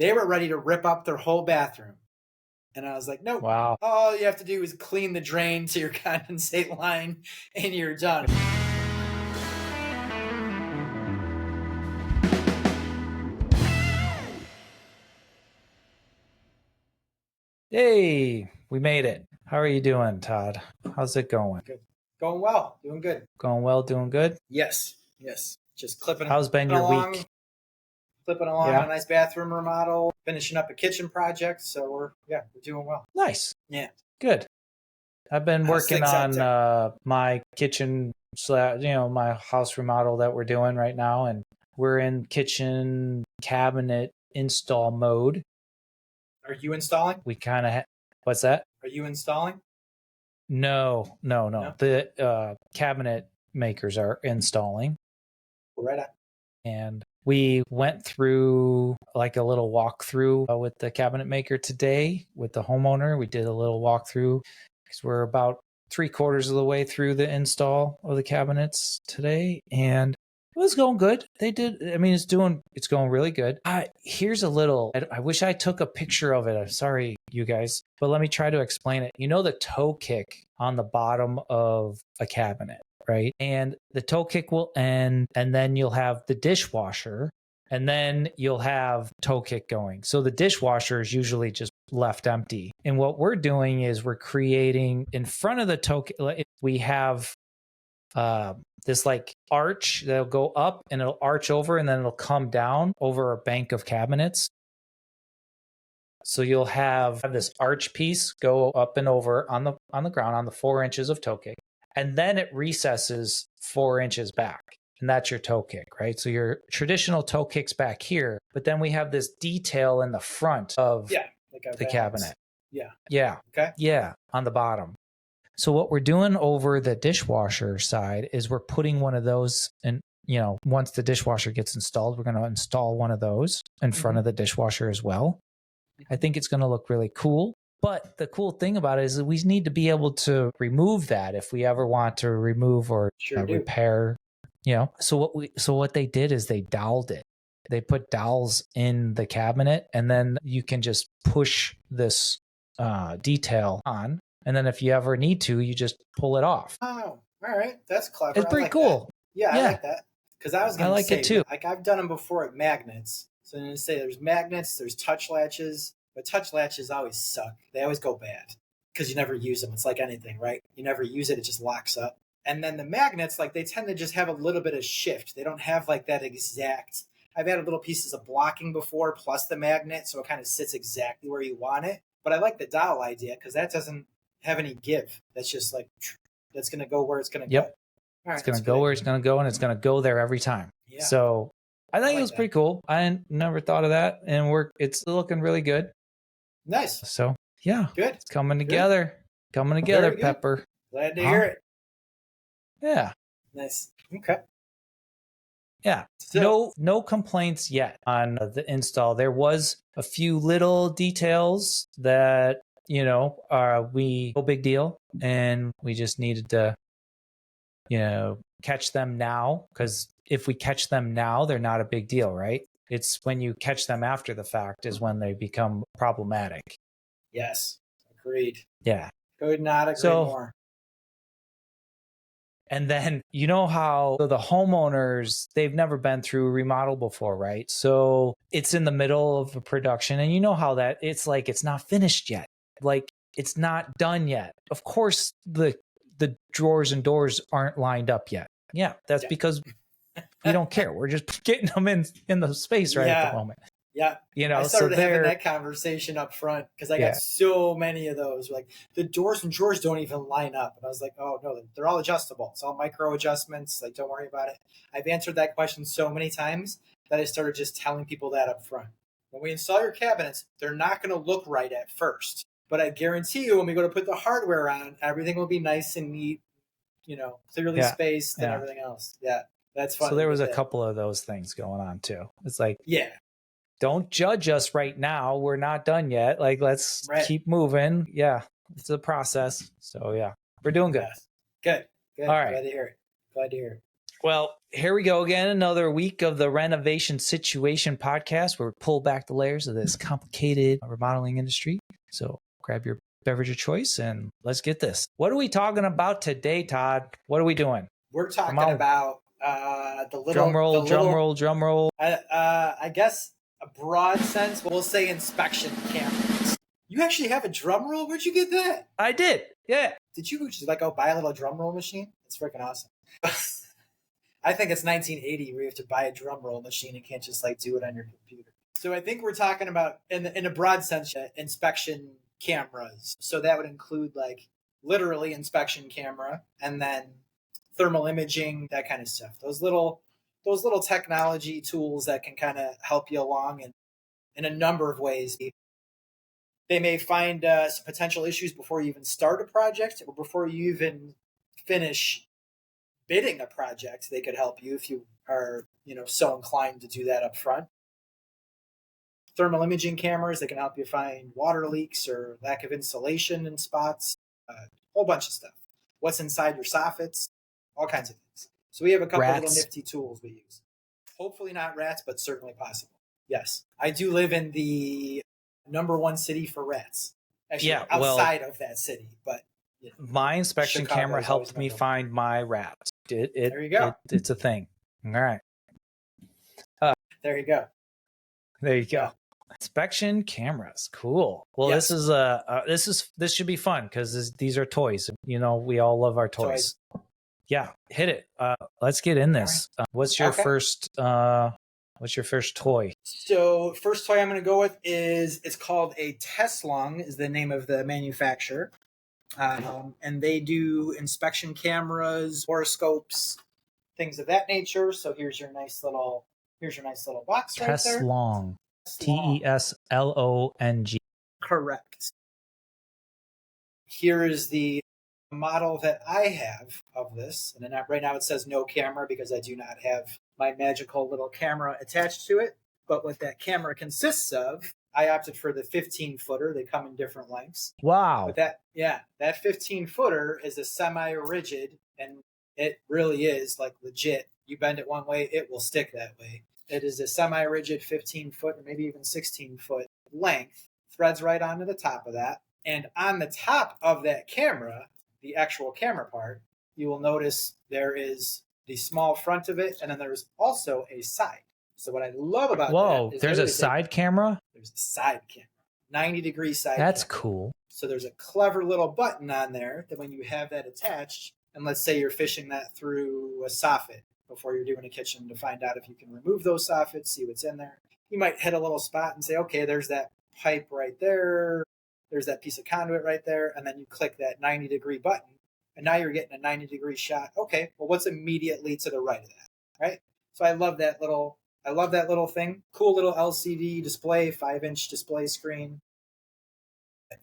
They were ready to rip up their whole bathroom. And I was like, nope. Wow. All you have to do is clean the drain to your condensate line and you're done. Hey, we made it. How are you doing, Todd? How's it going? Good. Going well. Doing good. Going well, doing good? Yes. Just clipping. How's been your week? Clipping along on a nice bathroom remodel, finishing up a kitchen project. So we're doing well. Nice. Yeah. Good. I've been working on my kitchen, my house remodel that we're doing right now, and we're in kitchen cabinet install mode. Are you installing? We kind of what's that? Are you installing? No. The cabinet makers are installing. Right on. And we went through like a little walkthrough with the cabinet maker today with the homeowner. We did a little walkthrough because we're about 3/4 of the way through the install of the cabinets today, and it was going good. It's going really good. Here's a little, I wish I took a picture of it. I'm sorry, you guys, but let me try to explain it. You know, the toe kick on the bottom of a cabinet, right? And the toe kick will end, and then you'll have the dishwasher, and then you'll have toe kick going. So the dishwasher is usually just left empty. And what we're doing is we're creating in front of the toe kick, we have this like arch that'll go up and it'll arch over and then it'll come down over a bank of cabinets. So you'll have this arch piece go up and over on the ground on the 4 inches of toe kick, and then it recesses 4 inches back, and that's your toe kick, right? So your traditional toe kick's back here, but then we have this detail in the front of the cabinet. Yeah. Okay. Yeah, on the bottom. So what we're doing over the dishwasher side is we're putting one of those, and once the dishwasher gets installed, we're going to install one of those in front of the dishwasher as well. I think it's going to look really cool. But the cool thing about it is that we need to be able to remove that if we ever want to remove or repair. So what they did is they doweled it. They put dowels in the cabinet, and then you can just push this detail on. And then if you ever need to, you just pull it off. Oh, all right. That's clever. It's pretty cool. Yeah, I like that. Because I was going to say, it too. Like I've done them before at magnets. So I'm going to say there's magnets, there's touch latches, but touch latches always suck. They always go bad because you never use them. It's like anything, right? You never use it. It just locks up. And then the magnets, like they tend to just have a little bit of shift. They don't have like that exact. I've added little pieces of blocking before plus the magnet. So it kind of sits exactly where you want it. But I like the dowel idea because that doesn't have any give. That's just like, that's going to go where it's going to go. Yep. Right, it's going to go where it's going to go, and it's going to go there every time. Yeah. So I think it was pretty cool. I never thought of that, and it's looking really good. Nice. So yeah, good. It's coming together. Coming together, Pepper. Glad to hear it. Yeah. Nice. Okay. Yeah. So, no complaints yet on the install. There was a few little details that no big deal, and we just needed to catch them now, because if we catch them now, they're not a big deal, right? It's when you catch them after the fact is when they become problematic. Yes, agreed. Yeah. Could not agree more. And then how the homeowners, they've never been through a remodel before, right? So it's in the middle of a production, and how that it's like it's not finished yet. Like it's not done yet. Of course, the drawers and doors aren't lined up yet. Yeah, that's because we don't care. We're just getting them in the space at the moment. Yeah. I started having that conversation up front because I got so many of those. Like the doors and drawers don't even line up. And I was like, oh no, they're all adjustable. It's all micro adjustments. Like, don't worry about it. I've answered that question so many times that I started just telling people that up front. When we install your cabinets, they're not going to look right at first. But I guarantee you, when we go to put the hardware on, everything will be nice and neat, clearly spaced and everything else. Yeah, that's fun. So there was a couple of those things going on too. It's like, yeah, don't judge us right now. We're not done yet. Like, let's keep moving. Yeah, it's a process. So yeah, we're doing good. Good. All right. Glad to hear it. Well, here we go again. Another week of the Renovation Situation podcast where we pull back the layers of this complicated remodeling industry. So grab your beverage of choice and let's get this. What are we talking about today, Todd? What are we doing? We're talking about the little... Drum roll. I guess a broad sense, we'll say inspection cameras. You actually have a drum roll? Where'd you get that? I did, yeah. Did you just like go buy a little drum roll machine? It's freaking awesome. I think it's 1980 where you have to buy a drum roll machine and can't just like do it on your computer. So I think we're talking about, in a broad sense, inspection cameras. So that would include like literally inspection camera and then thermal imaging, that kind of stuff. Those little technology tools that can kind of help you along in a number of ways. They may find some potential issues before you even start a project or before you even finish bidding a project. They could help you if you are, so inclined to do that up front. Thermal imaging cameras, they can help you find water leaks or lack of insulation in spots, a whole bunch of stuff. What's inside your soffits, all kinds of things. So we have a couple little nifty tools we use. Hopefully not rats, but certainly possible. Yes. I do live in the #1 city for rats. Actually, outside of that city, but my inspection camera helped me find my rats. There you go. It's a thing. All right. There you go. There you go. Yeah. Inspection cameras, cool. Well, yes. This should be fun because these are toys. We all love our toys. Yeah, hit it. Let's get in this. What's your first? What's your first toy? So first toy I'm going to go with it's called a Teslong, is the name of the manufacturer. And they do inspection cameras, horoscopes, things of that nature. So here's your nice little box right there. Teslong. Teslong. Correct. Here is the model that I have of this. And then right now it says no camera because I do not have my magical little camera attached to it. But what that camera consists of, I opted for the 15-footer. They come in different lengths. Wow. But that 15-footer is a semi-rigid, and it really is like legit. You bend it one way, it will stick that way. It is a semi-rigid 15-foot or maybe even 16-foot length. Threads right onto the top of that. And on the top of that camera, the actual camera part, you will notice there is the small front of it, and then there's also a side. So what I love about that is there's a side camera? There's a side camera. 90-degree side That's camera. Cool. So there's a clever little button on there that when you have that attached, and let's say you're fishing that through a soffit before you're doing a kitchen to find out if you can remove those soffits, see what's in there. You might hit a little spot and say, okay, there's that pipe right there. There's that piece of conduit right there. And then you click that 90-degree button. And now you're getting a 90-degree shot. Okay, well, what's immediately to the right of that, right? So I love that little thing. Cool little LCD display, 5-inch display screen.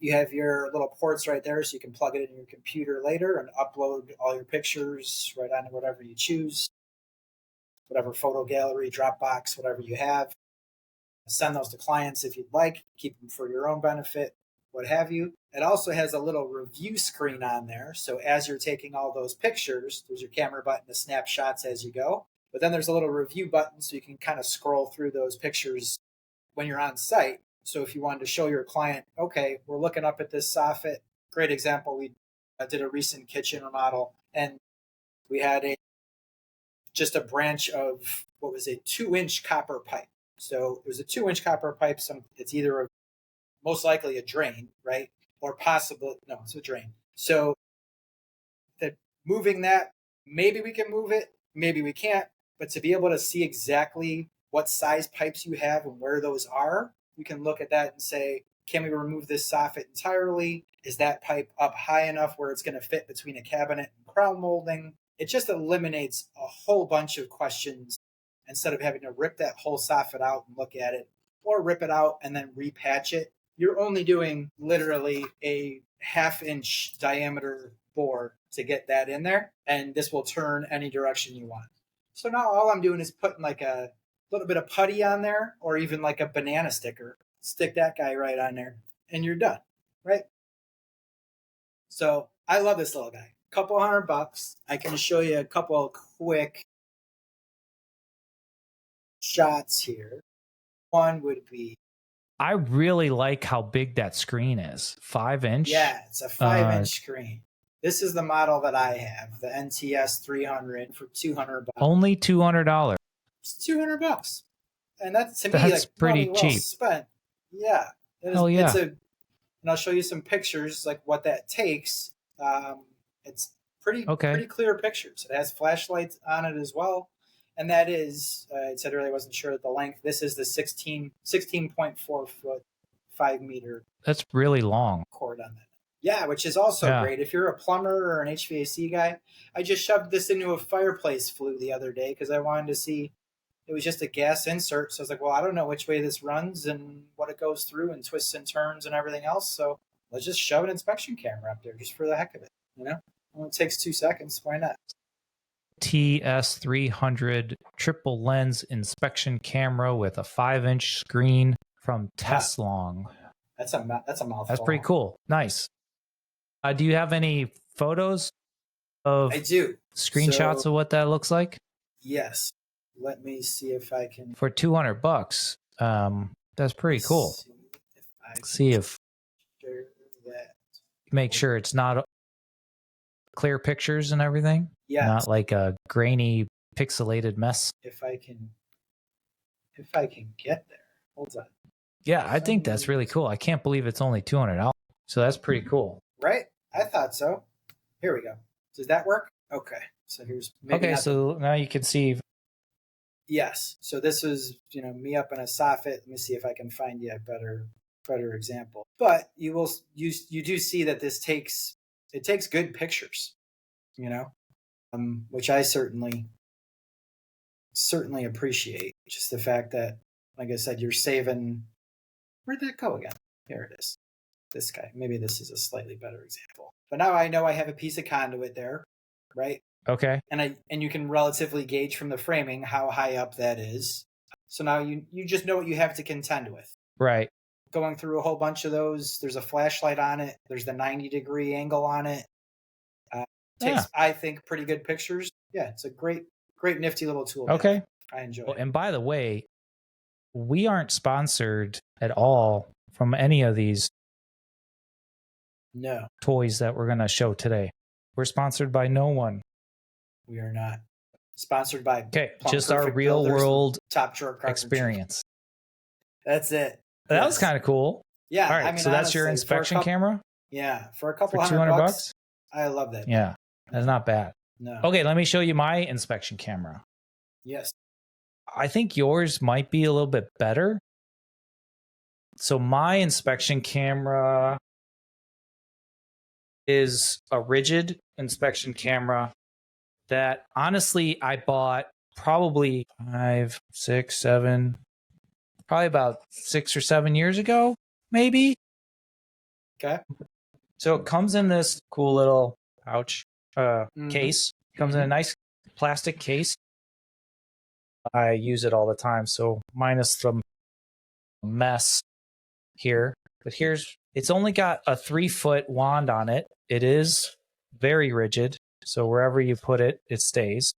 You have your little ports right there so you can plug it in your computer later and upload all your pictures right onto whatever you choose, whatever photo gallery, Dropbox, whatever you have. Send those to clients if you'd like. Keep them for your own benefit, what have you. It also has a little review screen on there. So as you're taking all those pictures, there's your camera button to snap shots as you go. But then there's a little review button so you can kind of scroll through those pictures when you're on site. So if you wanted to show your client, okay, we're looking up at this soffit. Great example, we did a recent kitchen remodel, and we had just a branch of, 2-inch copper pipe. So it was a 2-inch copper pipe. It's either most likely a drain, right? Or possibly, no, it's a drain. So moving that, maybe we can move it, maybe we can't. But to be able to see exactly what size pipes you have and where those are, you can look at that and say, can we remove this soffit entirely? Is that pipe up high enough where it's going to fit between a cabinet and crown molding? It just eliminates a whole bunch of questions instead of having to rip that whole soffit out and look at it, or rip it out and then repatch it. You're only doing literally a 1/2-inch diameter bore to get that in there, and this will turn any direction you want. So now all I'm doing is putting like a little bit of putty on there, or even like a banana sticker. Stick that guy right on there, and you're done, right? So I love this little guy. $200. I can show you a couple of quick shots here. One would be. I really like how big that screen is. 5-inch. Yeah, it's a 5-inch screen. This is the model that I have, the NTS 300 for $200. Only $200. It's $200, and that's to me That's like pretty money well cheap. spent. Yeah, Hell yeah. and I'll show you some pictures like what that takes. It's pretty clear pictures. It has flashlights on it as well, and that is I said earlier I wasn't sure of the length. This is the 16.4 foot 5 meter. That's really long cord on that. Yeah, which is also great. If you're a plumber or an HVAC guy, I just shoved this into a fireplace flue the other day because I wanted to see. It was just a gas insert. So I was like, well, I don't know which way this runs and what it goes through and twists and turns and everything else. So let's just shove an inspection camera up there just for the heck of it. Well, it takes 2 seconds. Why not? TS300 triple lens inspection camera with a 5-inch screen from Teslong. That's a mouthful. That's pretty cool. Nice. Do you have any photos of? I do. Screenshots of what that looks like? Yes. Let me see if I can. For $200, that's pretty cool. See if share that. Make sure it's not clear pictures and everything. Yeah. Not like a grainy, pixelated mess. If I can get there. Hold on. Yeah, I think that's really cool. I can't believe it's only $200. So that's pretty cool. Right? I thought so. Here we go. Does that work? Okay. So here's so now you can see. Yes. So this is, me up in a soffit. Let me see if I can find you a better example. But you do see that this takes good pictures, which I certainly appreciate. Just the fact that, like I said, you're saving. Where'd that go again? Here it is. This guy. Maybe this is a slightly better example. But now I know I have a piece of conduit there, right? Okay. And you can relatively gauge from the framing how high up that is. So now you just know what you have to contend with. Right. Going through a whole bunch of those. There's a flashlight on it. There's the 90-degree angle on it. Takes, I think, pretty good pictures. Yeah, it's a great nifty little tool. Okay. I enjoy it. And by the way, we aren't sponsored at all from any of these toys that we're going to show today. We're sponsored by no one. We are not sponsored by. Okay, just our real world top drawer experience. That's it. That was kind of cool. Yeah. All right. So that's your inspection camera? Yeah. For a couple for $200. I love that. Yeah. That's not bad. No. Okay. Let me show you my inspection camera. Yes. I think yours might be a little bit better. So my inspection camera is a Ridgid inspection camera that honestly I bought probably 5, 6, 7, probably about 6 or 7 years ago, maybe. Okay. So it comes in this cool little pouch case. It comes in a nice plastic case. I use it all the time, so minus the mess here. But it's only got a 3-foot wand on it. It is very rigid, so wherever you put it, it stays.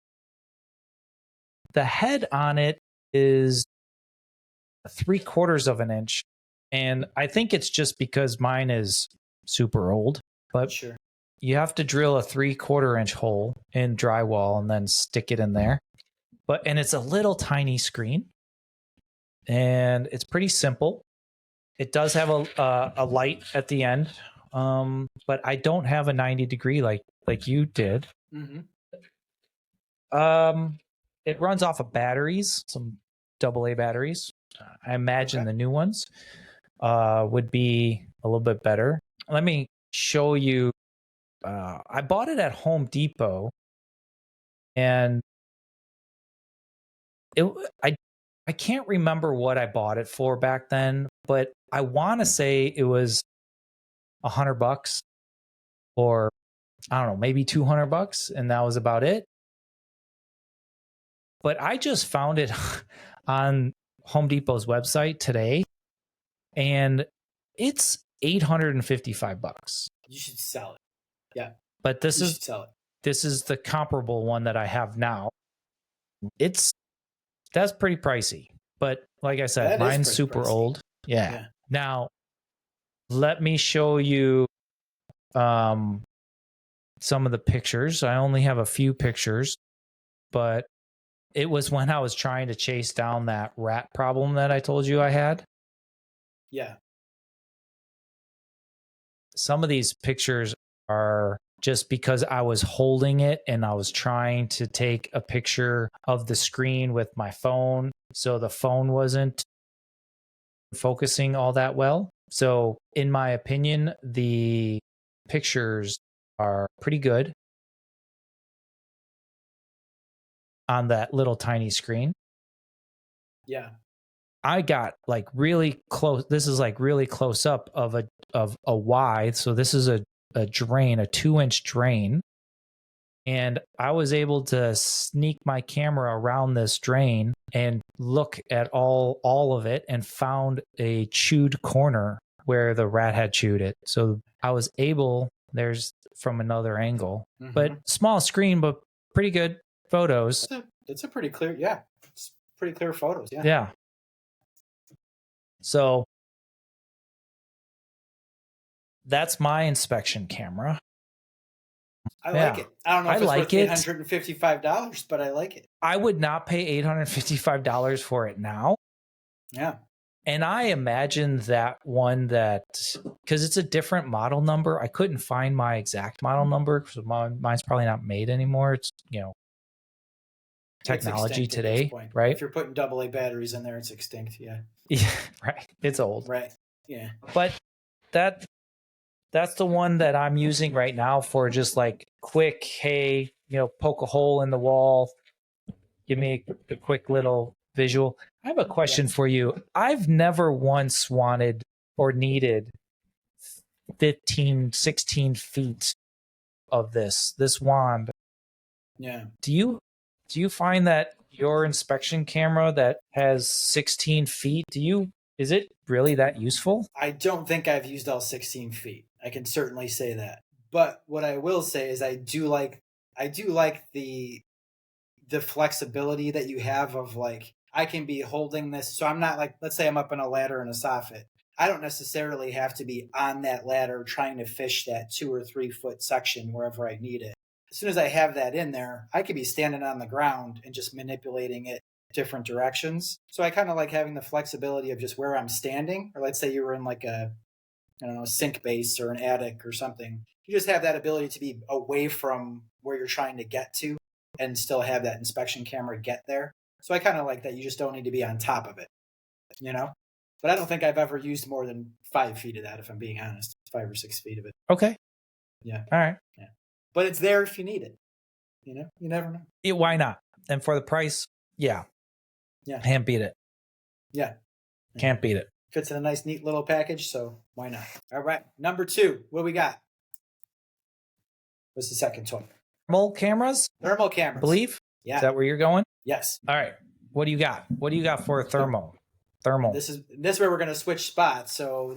The head on it is 3/4 of an inch, and I think it's just because mine is super old, but sure. You have to drill a 3/4 inch hole in drywall and then stick it in there. And it's a little tiny screen, and it's pretty simple. It does have a light at the end, but I don't have a 90-degree like you did. Mm-hmm. It runs off of batteries, some AA batteries. I imagine the new ones would be a little bit better. Let me show you. I bought it at Home Depot, and I can't remember what I bought it for back then, but I want to say it was $100 or I don't know, maybe $200, and that was about it. But I just found it on Home Depot's website today, and it's $855. You should sell it. Yeah. But this is the comparable one that I have now. It's That's pretty pricey. But like I said, mine's super old. Yeah. Now, let me show you some of the pictures. I only have a few pictures, but it was when I was trying to chase down that rat problem that I told you I had. Yeah. Some of these pictures are just because I was holding it and I was trying to take a picture of the screen with my phone. So the phone wasn't focusing all that well. So in my opinion, the pictures are pretty good on that little tiny screen. Yeah. I got like really close. This is like really close up of a Y. So this is a drain, a 2-inch drain. And I was able to sneak my camera around this drain and look at all of it and found a chewed corner where the rat had chewed it. So I was able, there's from another angle, but small screen, but pretty good photos. It's a pretty clear, it's pretty clear photos. Yeah. Yeah. So that's my inspection camera. I like it. I don't know if it's worth $855, but I like it. I would not pay $855 for it now. Yeah. And I imagine that one because it's a different model number. I couldn't find my exact model number because mine's probably not made anymore. It's, technology today, right? If you're putting AA batteries in there, it's extinct. Yeah. Yeah, right. It's old. Right. Yeah. But that's the one that I'm using right now for just like quick, hey, poke a hole in the wall. Give me a quick little visual. I have a question for you. I've never once wanted or needed 15, 16 feet of this wand. Yeah. Do you find that your inspection camera that has 16 feet, is it really that useful? I don't think I've used all 16 feet. I can certainly say that. But what I will say is I do like the flexibility that you have of like, I can be holding this. So I'm not like, let's say I'm up on a ladder in a soffit. I don't necessarily have to be on that ladder trying to fish that 2 or 3 foot section wherever I need it. As soon as I have that in there, I could be standing on the ground and just manipulating it different directions. So I kind of like having the flexibility of just where I'm standing. Or let's say you were in like a sink base or an attic or something. You just have that ability to be away from where you're trying to get to and still have that inspection camera get there. So I kind of like that. You just don't need to be on top of it, But I don't think I've ever used more than 5 feet of that, if I'm being honest. 5 or 6 feet of it. Okay. Yeah. All right. Yeah. But it's there if you need it. You never know. Yeah, why not? And for the price, yeah. Yeah. Can't beat it. Yeah. Can't beat it. Fits in a nice, neat little package, so why not? All right. Number 2, what do we got? What's the second toy? Thermal cameras? Thermal cameras. I believe? Yeah. Is that where you're going? Yes. All right. What do you got? What do you got for a thermal? Thermal. This is where we're going to switch spots. So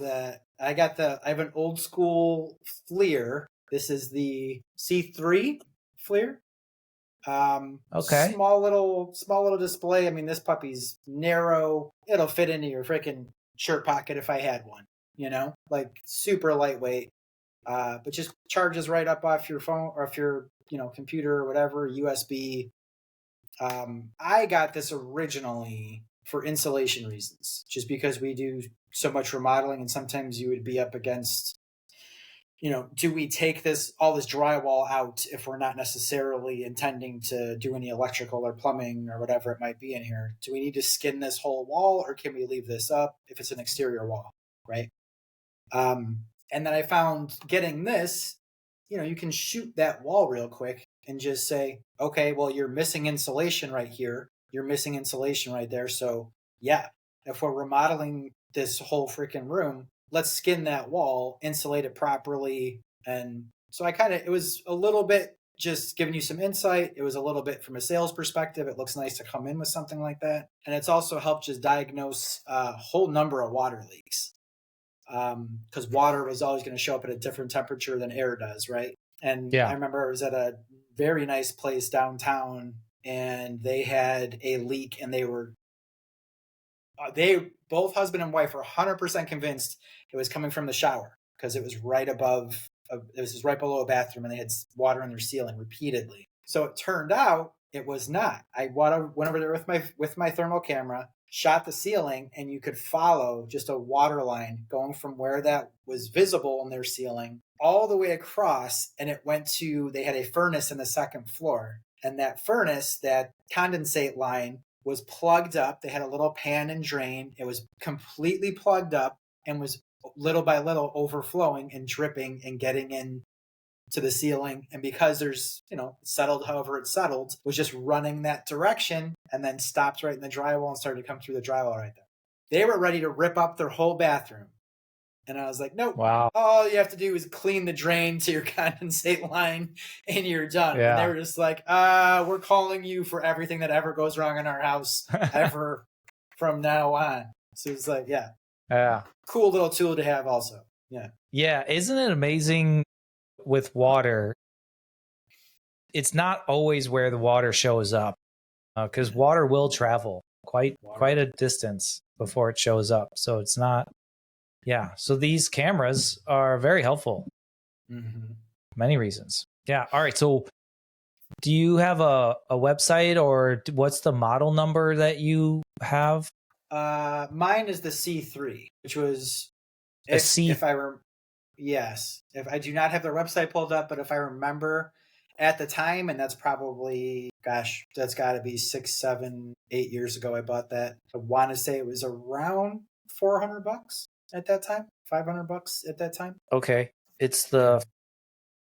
I have an old school Flir. This is the C3 Flir. Okay. Small little display. I mean, this puppy's narrow. It'll fit into your freaking shirt pocket if I had one. Like super lightweight. But just charges right up off your phone or off your computer or whatever, USB. I got this originally for insulation reasons, just because we do so much remodeling, and sometimes you would be up against, do we take all this drywall out if we're not necessarily intending to do any electrical or plumbing or whatever it might be in here? Do we need to skin this whole wall, or can we leave this up if it's an exterior wall, right? And then I found getting this, you can shoot that wall real quick and just say, okay, well, you're missing insulation right here. You're missing insulation right there. So yeah, if we're remodeling this whole freaking room, let's skin that wall, insulate it properly. And so it was a little bit just giving you some insight. It was a little bit from a sales perspective. It looks nice to come in with something like that. And it's also helped just diagnose a whole number of water leaks. Because water was always going to show up at a different temperature than air does, right? And yeah. I remember I was at a very nice place downtown and they had a leak, and they both husband and wife were 100% convinced it was coming from the shower because it was right above, it was right below a bathroom, and they had water in their ceiling repeatedly. So it turned out it was not. I went over there with my thermal camera, shot the ceiling, and you could follow just a water line going from where that was visible in their ceiling all the way across, and it went to, they had a furnace in the second floor, and that furnace, that condensate line, was plugged up. They had a little pan and drain. It was completely plugged up and was little by little overflowing and dripping and getting in to the ceiling. And because there's, settled however it settled, was just running that direction and then stopped right in the drywall and started to come through the drywall right there. They were ready to rip up their whole bathroom. And I was like, nope. Wow. All you have to do is clean the drain to your condensate line and you're done. Yeah. And they were just like, we're calling you for everything that ever goes wrong in our house ever from now on. So it's like, yeah. Cool little tool to have also. Yeah. Yeah. Isn't it amazing with water? It's not always where the water shows up, because water will travel quite a distance before it shows up. So it's not. Yeah. So these cameras are very helpful. Mm-hmm. Many reasons. Yeah. All right. So do you have a website, or what's the model number that you have? Mine is the C3, which was yes. If I do not have their website pulled up, but if I remember at the time, and that's probably, that's got to be 6, 7, 8 years ago, I bought that. I want to say it was around $400 at that time, $500 at that time. Okay. It's the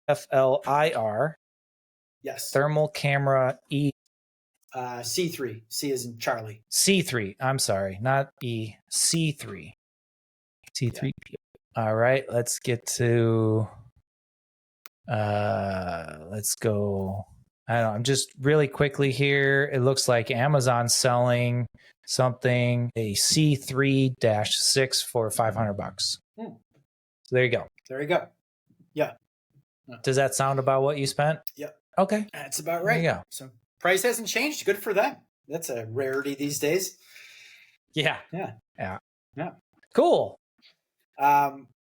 FLIR. Yes. Thermal camera E. C3. C is in Charlie. C3. I'm sorry, not E. C3. C3. Yeah. All right. Let's get to. Let's go. I don't know. I'm just really quickly here. It looks like Amazon's selling something, a C3-6 for $500. So there you go. There you go. Yeah. Does that sound about what you spent? Yep. Okay. That's about right. There you go. So price hasn't changed. Good for them. That's a rarity these days. Yeah. Yeah. Yeah. Yeah. Cool.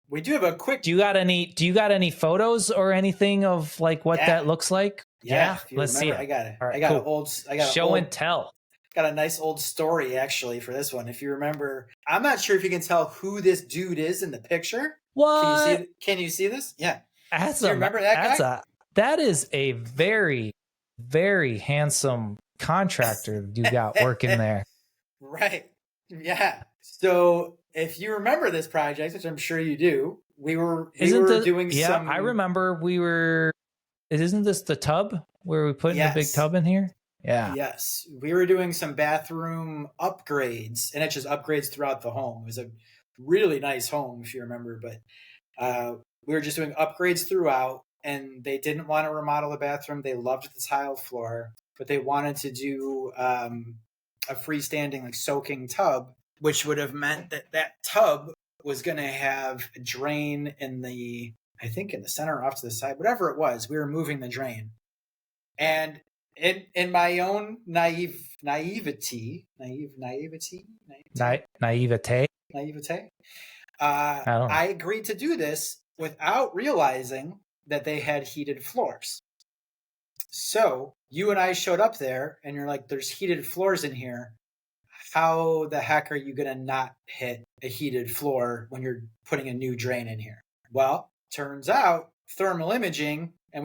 We do have a quick. Do you got any photos or anything of like what that looks like? Yeah. Let's see it. I got it. All right, I got cool. I got show and tell. Got a nice old story actually for this one. If you remember, I'm not sure if you can tell who this dude is in the picture. What? Can you see this? Yeah. Do you remember that guy? That is a very, very handsome contractor you got working there. Right. Yeah. So if you remember this project, which I'm sure you do, we were doing some. I remember isn't this the tub where we put the big tub in here? Yeah. Yes. We were doing some bathroom upgrades, and it's just upgrades throughout the home. It was a really nice home, if you remember, but we were just doing upgrades throughout, and they didn't want to remodel the bathroom. They loved the tile floor, but they wanted to do a freestanding, like, soaking tub, which would have meant that tub was going to have a drain in the center or off to the side, whatever it was. We were moving the drain. And in my own naivete, I agreed to do this without realizing that they had heated floors. So you and I showed up there, and you're like, there's heated floors in here. How the heck are you going to not hit a heated floor when you're putting a new drain in here? Well, turns out thermal imaging, and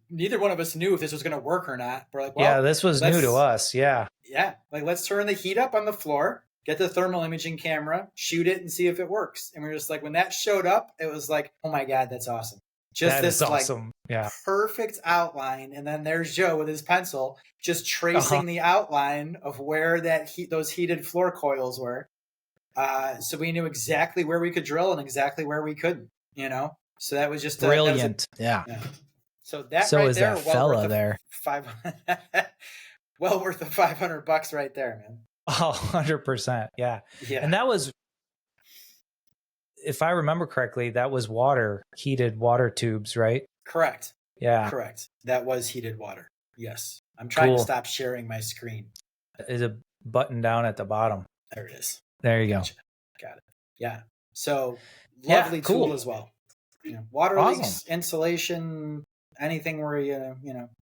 neither one of us knew if this was going to work or not. We're like, well, this was new to us. Yeah. Yeah. Like, let's turn the heat up on the floor, get the thermal imaging camera, shoot it, and see if it works. And we're just like, when that showed up, it was like, oh my God, that's awesome. Just this awesome. Perfect outline. And then there's Joe with his pencil just tracing the outline of where those heated floor coils were. So we knew exactly where we could drill and exactly where we couldn't, So that was just brilliant. Yeah. So that right there, that fella there. Well worth the $500 right there, man. Oh, 100%. Yeah. And that was, if I remember correctly, that was heated water tubes, right? Correct. Yeah. Correct. That was heated water. Yes. I'm trying to stop sharing my screen. Is a button down at the bottom. There it is. There you go. Got it. Yeah. So lovely tool as well. Water leaks, insulation, anything where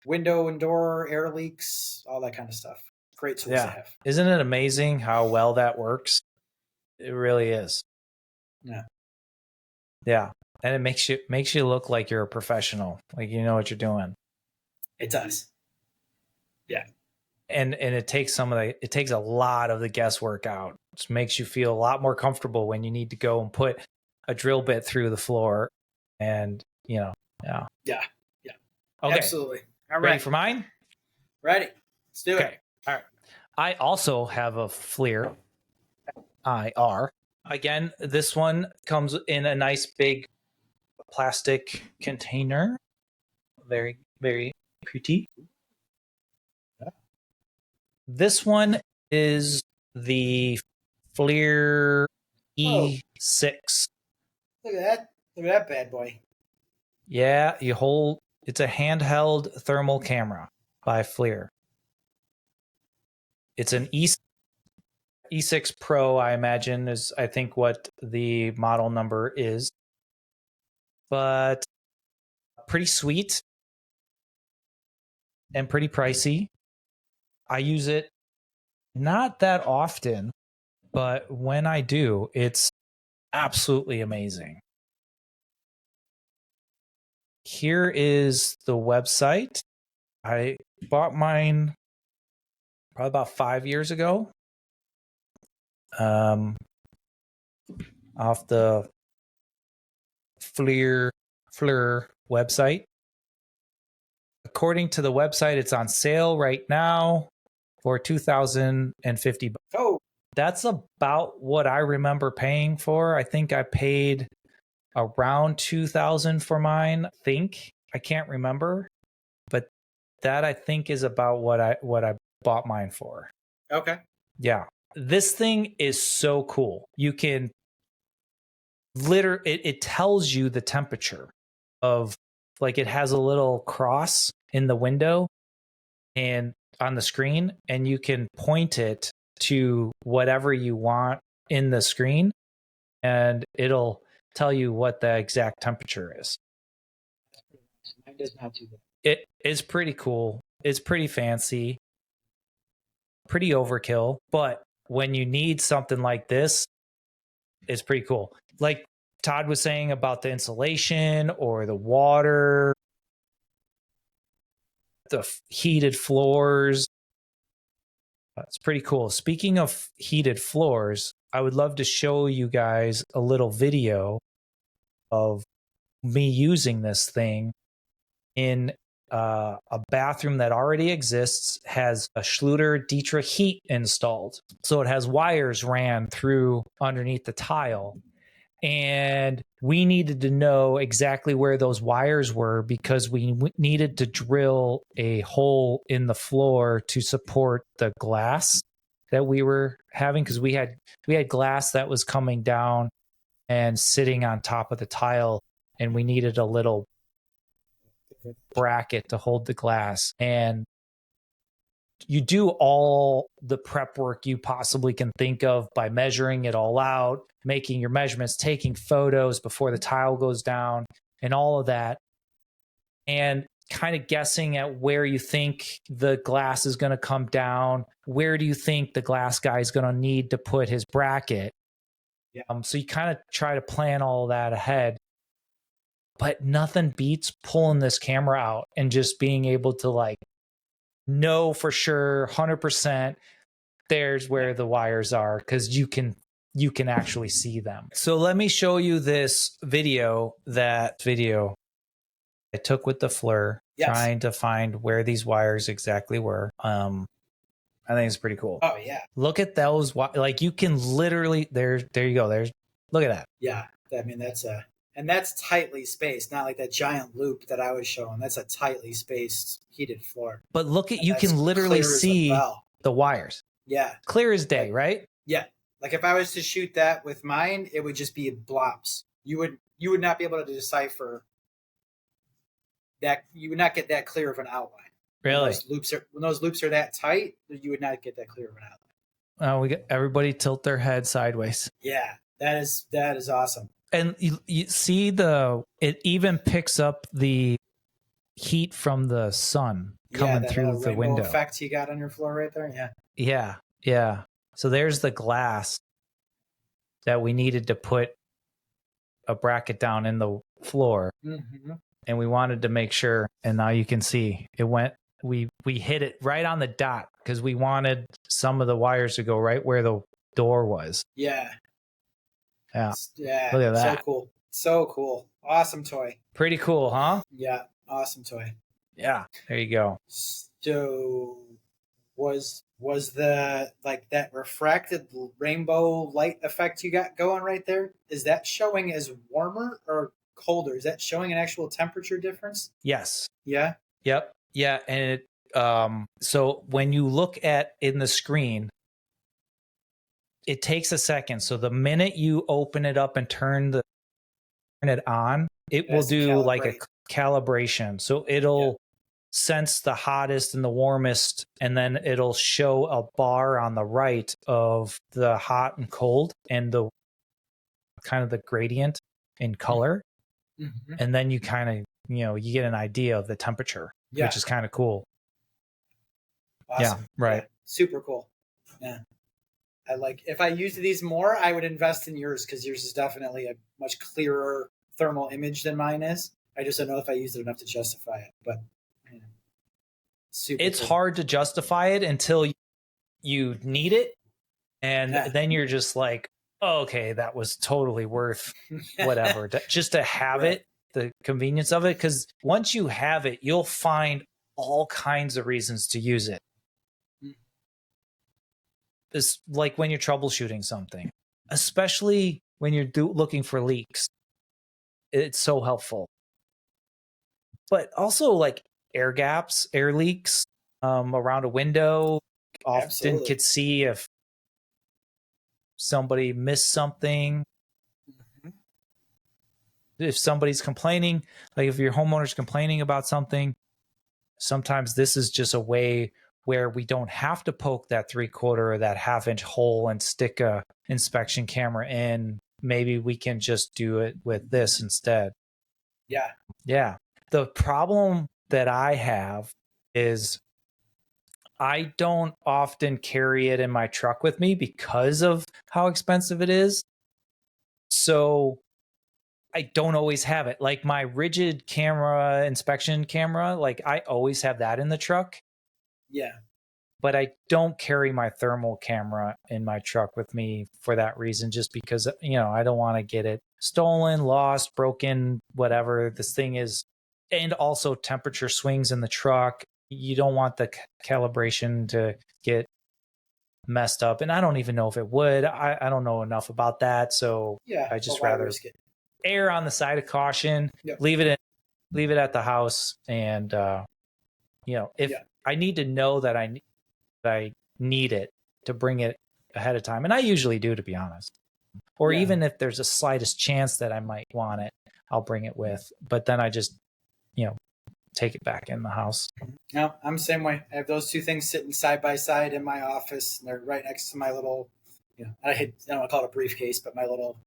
window and door, air leaks, all that kind of stuff. Great tools to have. Isn't it amazing how well that works? It really is. Yeah. Yeah. And it makes you look like you're a professional, like you know what you're doing. It does. Yeah. And it takes a lot of the guesswork out. It just makes you feel a lot more comfortable when you need to go and put a drill bit through the floor. And yeah. Okay. Absolutely. All right. Ready for mine? Ready. Let's do it. All right. I also have a Flir IR. Again, this one comes in a nice big plastic container. Very, very pretty. This one is the Flir E6. Look at that. Look at that bad boy. Yeah, it's a handheld thermal camera by Flir. It's an E6 Pro, I imagine, is I think what the model number is. But pretty sweet and pretty pricey. I use it not that often, but when I do, it's absolutely amazing. Here is the website. I bought mine probably about 5 years ago. Off the Flir website. According to the website, it's on sale right now for $2,050. Oh, that's about what I remember paying for. I think I paid around $2,000 for mine. I can't remember, but that I think is about what I bought mine for. Okay. Yeah, this thing is so cool. You can it tells you the temperature of, like, it has a little cross in the window and on the screen, and you can point it to whatever you want in the screen, and it'll tell you what the exact temperature is. Mine does not do that. It is pretty cool. It's pretty fancy, pretty overkill, but when you need something like this, it's pretty cool. Like Todd was saying about the insulation or the water, the heated floors. It's pretty cool. Speaking of heated floors, I would love to show you guys a little video of me using this thing in a bathroom that already exists, has a Schluter Dietrich heat installed. So it has wires ran through underneath the tile. And we needed to know exactly where those wires were because we needed to drill a hole in the floor to support the glass that we were having, because we had glass that was coming down and sitting on top of the tile, and we needed a little bracket to hold the glass. And you do all the prep work you possibly can think of by measuring it all out, making your measurements, taking photos before the tile goes down, and all of that, and kind of guessing at where you think the glass is going to come down. Where do you think the glass guy is going to need to put his bracket? Yeah. So you kind of try to plan all that ahead. But nothing beats pulling this camera out and just being able to, like, know for sure 100% there's where the wires are, because you can actually see them. So let me show you this video I took with the Flir, trying to find where these wires exactly were. I think it's pretty cool. Oh yeah, look at those. Like, you can literally there you go. Look at that. Yeah, I mean that's tightly spaced, not like that giant loop that I was showing. That's a tightly spaced heated floor. But look at, you can literally see the wires. Yeah. Clear as day, right? Yeah. Like if I was to shoot that with mine, it would just be blobs. You would not be able to decipher that. You would not get that clear of an outline. Really? When those loops are that tight, you would not get that clear of an outlet. We get everybody tilt their head sideways. Yeah, that is awesome. And you see it even picks up the heat from the sun coming through the window. Effect you got on your floor right there. Yeah. Yeah. Yeah. So there's the glass that we needed to put a bracket down in the floor. Mm-hmm. And we wanted to make sure, and now you can see it went, we hit it right on the dot because we wanted some of the wires to go right where the door was. Yeah. Yeah. Yeah. Look at that. So cool. So cool. Awesome toy. Pretty cool, huh? Yeah. Awesome toy. Yeah. There you go. So was the like that refracted rainbow light effect you got going right there? Is that showing as warmer or colder? Is that showing an actual temperature difference? Yes. Yeah. Yep. Yeah. And so when you look at in the screen, it takes a second. So the minute you open it up and turn it on, it will do like a calibration. So it'll sense the hottest and the warmest, and then it'll show a bar on the right of the hot and cold and the kind of the gradient in color. Mm-hmm. And then you kind of, you get an idea of the temperature, which is kind of cool. Awesome. Yeah, right. Yeah, super cool. Yeah. If I used these more, I would invest in yours because yours is definitely a much clearer thermal image than mine is. I just don't know if I used it enough to justify it, but it's cool. Hard to justify it until you need it. And then you're just like, oh, okay, that was totally worth whatever. Just to have it, the convenience of it. Because once you have it, you'll find all kinds of reasons to use it. It's like when you're troubleshooting something, especially when you're looking for leaks. It's so helpful. But also like air gaps, air leaks around a window. Often could see if somebody missed something. Mm-hmm. If somebody's complaining, like if your homeowner's complaining about something, sometimes this is just a way where we don't have to poke that 3/4 or that 1/2 inch hole and stick a inspection camera in. Maybe we can just do it with this instead. Yeah. Yeah. The problem that I have is I don't often carry it in my truck with me because of how expensive it is. So I don't always have it. Like my Ridgid camera, inspection camera, like I always have that in the truck. Yeah. But I don't carry my thermal camera in my truck with me for that reason, just because, I don't want to get it stolen, lost, broken, whatever this thing is. And also temperature swings in the truck. You don't want the calibration to get messed up. And I don't even know if it would. I don't know enough about that. So I just rather err on the side of caution, leave it at the house. And, if I need to know that I need it to bring it ahead of time. And I usually do, to be honest. Or even if there's a slightest chance that I might want it, I'll bring it with. But then I just, take it back in the house. No, I'm the same way. I have those two things sitting side by side in my office, and they're right next to my little, I don't want to call it a briefcase, but my little,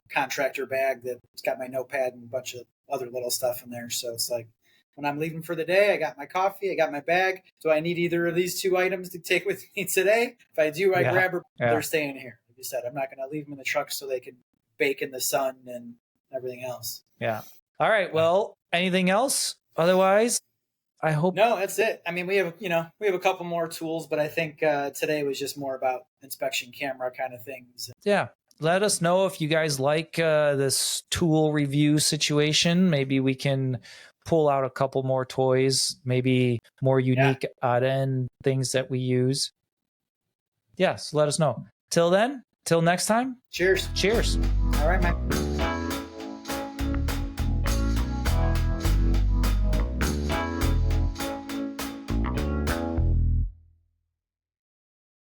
contractor bag that's got my notepad and a bunch of other little stuff in there. So it's like, when I'm leaving for the day, I got my coffee, I got my bag. Do I need either of these two items to take with me today? If I do, I grab her. Yeah. They're staying here. Like you said, I'm not going to leave them in the truck so they can bake in the sun and everything else. Yeah. All right. Well, anything else? Otherwise, I hope. No, that's it. I mean, we have a couple more tools, but I think today was just more about inspection camera kind of things. Yeah. Let us know if you guys like this tool review situation. Maybe we can pull out a couple more toys, maybe more unique odd-end things that we use. Yes, let us know. Till then, till next time. Cheers. Cheers. All right, man.